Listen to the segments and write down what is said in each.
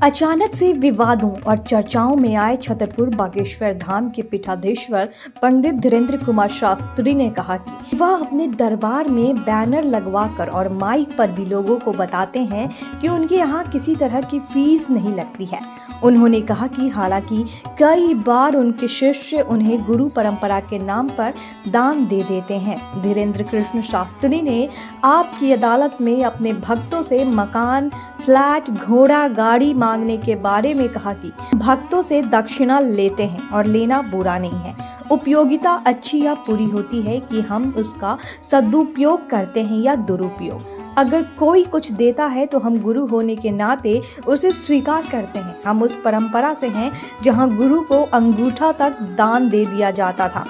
अचानक से विवादों और चर्चाओं में आए छतरपुर बागेश्वर धाम के पीठाधीश्वर पंडित धीरेन्द्र कुमार शास्त्री ने कहा कि वह अपने दरबार में बैनर लगवाकर और माइक पर भी लोगों को बताते हैं कि उनके यहाँ किसी तरह की फीस नहीं लगती है। उन्होंने कहा कि हालांकि कई बार उनके शिष्य उन्हें गुरु परंपरा के नाम पर दान दे देते हैं। धीरेन्द्र कृष्ण शास्त्री ने आपकी अदालत में अपने भक्तों से मकान, फ्लैट, घोड़ा, गाड़ी मांगने के बारे में कहा कि भक्तों से दक्षिणा लेते हैं और लेना बुरा नहीं है। उपयोगिता अच्छी या बुरी होती है कि हम उसका सदुपयोग करते हैं या दुरुपयोग। अगर कोई कुछ देता है तो हम गुरु होने के नाते उसे स्वीकार करते हैं। हम उस परंपरा से हैं जहां गुरु को अंगूठा तक दान दे दिया जाता था।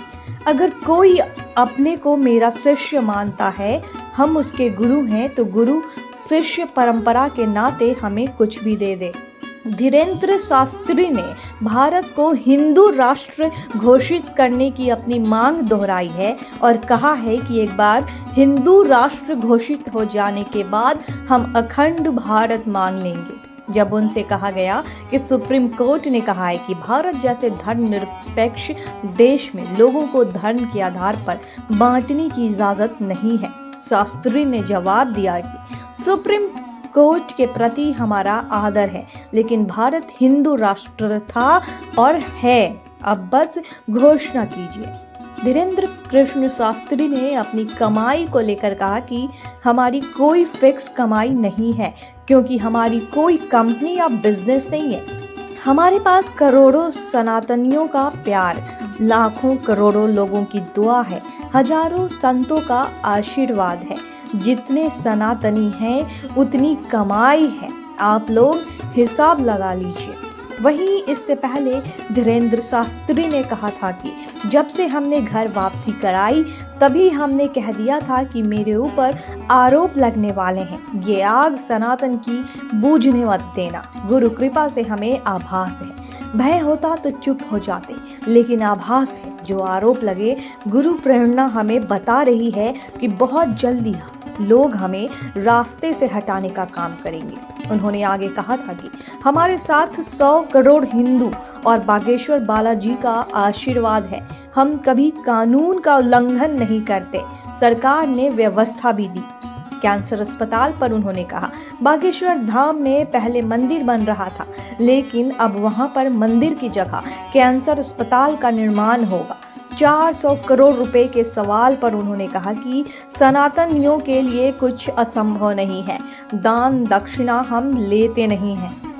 अगर कोई अपने को मेरा शिष्य मानता है, हम उसके गुरु हैं, तो गुरु शिष्य परंपरा के नाते हमें कुछ भी दे दे। धीरेन्द्र शास्त्री ने भारत को हिंदू राष्ट्र घोषित करने की अपनी मांग दोहराई है और कहा है कि एक बार हिंदू राष्ट्र घोषित हो जाने के बाद हम अखंड भारत मांग लेंगे। जब उनसे कहा गया कि सुप्रीम कोर्ट ने कहा है कि भारत जैसे धर्मनिरपेक्ष देश में लोगों को धर्म के आधार पर बांटने की इजाजत नहीं है, शास्त्री ने जवाब दिया कि सुप्रीम कोर्ट के प्रति हमारा आदर है, लेकिन भारत हिंदू राष्ट्र था और है, अब बस घोषणा कीजिए। धीरेन्द्र कृष्ण शास्त्री ने अपनी कमाई को लेकर कहा कि हमारी कोई फिक्स कमाई नहीं है, क्योंकि हमारी कोई कंपनी या बिजनेस नहीं है। हमारे पास करोड़ों सनातनियों का प्यार, लाखों करोड़ों लोगों की दुआ है, हजारों संतों का आशीर्वाद है। जितने सनातनी हैं उतनी कमाई है, आप लोग हिसाब लगा लीजिए। वहीं इससे पहले धीरेन्द्र शास्त्री ने कहा था कि जब से हमने घर वापसी कराई तभी हमने कह दिया था कि मेरे ऊपर आरोप लगने वाले हैं, ये आग सनातन की बूझने मत देना। गुरु कृपा से हमें आभास है, भय होता तो चुप हो जाते, लेकिन आभास है जो आरोप लगे। गुरु प्रेरणा हमें बता रही है कि बहुत जल्दी लोग हमें रास्ते से हटाने का काम करेंगे। उन्होंने आगे कहा था कि हमारे साथ 100 करोड़ हिंदू और बागेश्वर बालाजी का आशीर्वाद है। हम कभी कानून का उल्लंघन नहीं करते। सरकार ने व्यवस्था भी दी। कैंसर अस्पताल पर उन्होंने कहा, बागेश्वर धाम में पहले मंदिर बन रहा था, लेकिन अब वहां पर मंदिर की जगह कैंसर अस्पताल का निर्माण होगा। 400 करोड़ रुपए के सवाल पर उन्होंने कहा कि सनातनियों के लिए कुछ असंभव नहीं है, दान दक्षिणा हम लेते नहीं हैं।